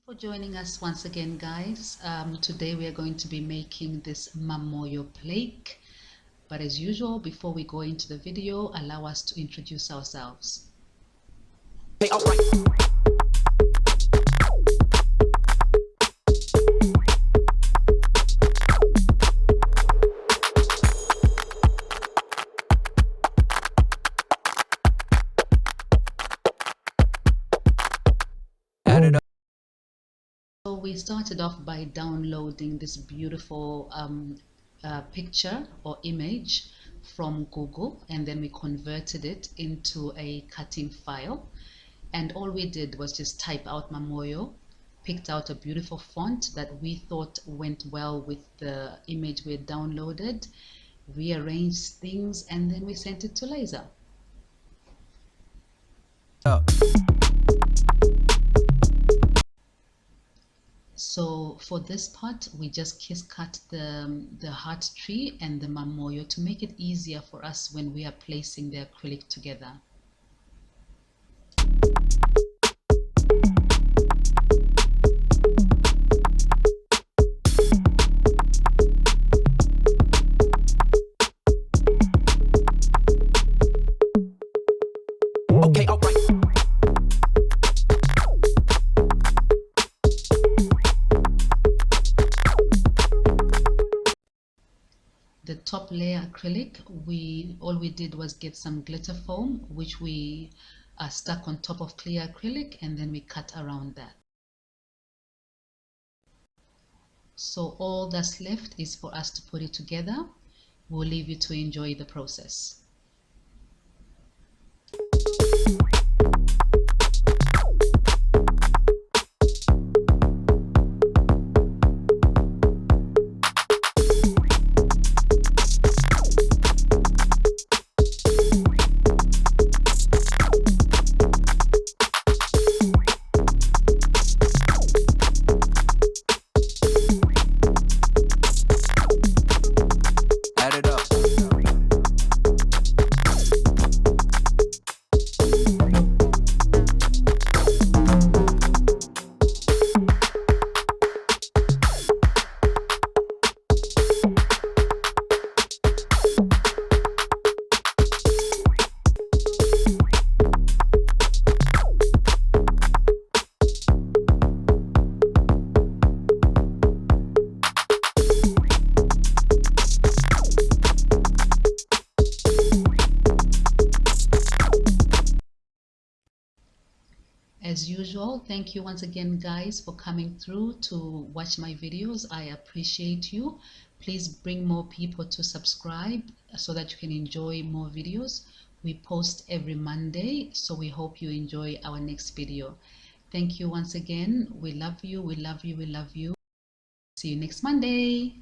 For joining us once again, guys. Today we are going to be making this Mamoyo plaque, but as usual, before we go into the video, allow us to introduce ourselves. Hey, all right. So we started off by downloading this beautiful picture or image from Google, and then we converted it into a cutting file. And all we did was just type out Mamoyo, picked out a beautiful font that we thought went well with the image we had downloaded, rearranged things, and then we sent it to laser. So for this part, we just cut the heart tree and the Mamoyo to make it easier for us when we are placing the acrylic together. Okay, all right. The top layer acrylic, all we did was get some glitter foam, which we stuck on top of clear acrylic, and then we cut around that. So all that's left is for us to put it together. We'll leave you to enjoy the process. As usual, thank you once again, guys, for coming through to watch my videos. I appreciate you. Please bring more people to subscribe so that you can enjoy more videos. We post every Monday, so we hope you enjoy our next video. Thank you once again. We love you, we love you, we love you. See you next Monday.